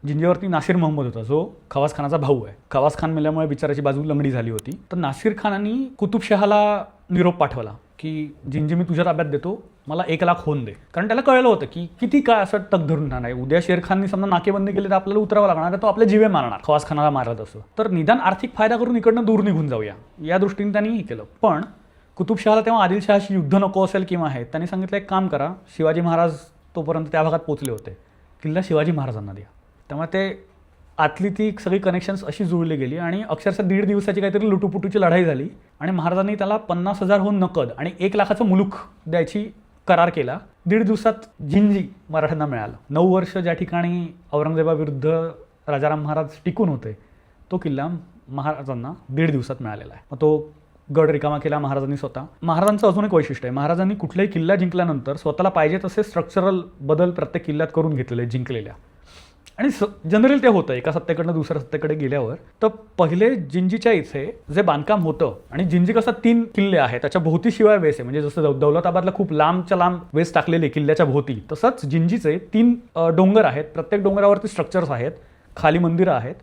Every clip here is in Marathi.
जिंजीवरती नासिर मोहम्मद होता, जो खवास खानाचा भाऊ आहे. खवास खान मेल्यामुळे बिचाराची बाजू लंगडी झाली होती. तर नासिर खानाने कुतुबशहाला निरोप पाठवला की जिंजी मी तुझ्या ताब्यात देतो, मला 1,00,000 होऊन दे. कारण त्याला कळलं होतं की किती काय असं तग धरून राहणार आहे. उद्या शेरखाननी समजा नाकेबंदी केली तर आपल्याला उतरावं लागणार आहे, तो आपले जीवे मारणार खवास खानाला मारत असं. तर निदान आर्थिक फायदा करून इकडनं दूर निघून जाऊया या दृष्टीने त्यांनी हे केलं. पण कुतुबशहाला तेव्हा आदिलशहाशी युद्ध नको असेल किंवा आहे, त्यांनी सांगितलं एक काम करा, शिवाजी महाराज तोपर्यंत त्या भागात पोचले होते, किल्ला शिवाजी महाराजांना द्या. त्यामुळे ते आतली ती सगळी कनेक्शन्स अशी जुळली गेली आणि अक्षरशः 1.5 दिवसाची काहीतरी लुटूपुटूची लढाई झाली आणि महाराजांनी त्याला 50,000 नकद आणि 1,00,000चं मुलूक द्यायची करार केला. 1.5 दिवसात जिंजी मराठ्यांना मिळालं. 9 वर्ष ज्या ठिकाणी औरंगजेबाविरुद्ध राजाराम महाराज टिकून होते, तो किल्ला महाराजांना 1.5 दिवसात मिळालेला आहे. मग तो गड रिकामा केला महाराजांनी स्वतः. महाराजांचं अजून एक वैशिष्ट्य आहे, महाराजांनी कुठलाही किल्ला जिंकल्यानंतर स्वतःला पाहिजे तसे स्ट्रक्चरल बदल प्रत्येक किल्ल्यात करून घेतलेले जिंकलेल्या. आणि जनरली ते होतं एका सत्तेकडनं दुसऱ्या सत्तेकडे गेल्यावर. तर पहिले जिंजीच्या इथे जे बांधकाम होतं, आणि जिंजी कसं 3 किल्ले आहेत, त्याच्या भोवती शिवाय वेस आहे, म्हणजे जसं दौलताबादला खूप लांबच्या लांब वेस टाकलेले किल्ल्याच्या भोवती, तसंच जिंजीचे 3 डोंगर आहेत. प्रत्येक डोंगरावरती स्ट्रक्चर्स आहेत, खाली मंदिरं आहेत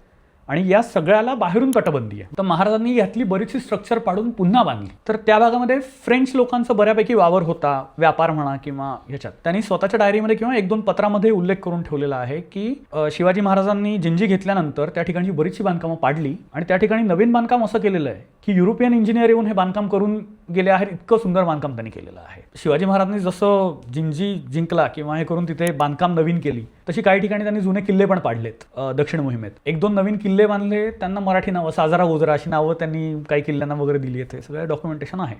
आणि या सगळ्याला बाहेरून तटबंदी आहे. तर महाराजांनी यातली बरीचशी स्ट्रक्चर पाडून पुन्हा बांधली. तर त्या भागामध्ये फ्रेंच लोकांचा बऱ्यापैकी वावर होता, व्यापार म्हणा किंवा ह्याच्यात. त्यांनी स्वतःच्या डायरीमध्ये किंवा 1-2 पत्रामध्ये उल्लेख करून ठेवलेला आहे की शिवाजी महाराजांनी जिंजी घेतल्यानंतर त्या ठिकाणची बरीचशी बांधकामं पाडली आणि त्या ठिकाणी नवीन बांधकाम असं केलेलं आहे की युरोपियन इंजिनियर येऊन हे बांधकाम करून गेले आहेत. इतकं सुंदर बांधकाम त्यांनी केलेलं आहे. शिवाजी महाराजांनी जसं जिंजी जिंकला किंवा हे करून तिथे बांधकाम नवीन केली, तशी काही ठिकाणी त्यांनी जुने किल्ले पण पाडलेत. दक्षिण मोहिमेत 1-2 नवीन किल्ले बांधले, त्यांना मराठी नावं, साजरा गोजरा अशी नावं त्यांनी काही किल्ल्यांना वगैरे दिली आहेत. हे सगळं डॉक्युमेंटेशन आहे.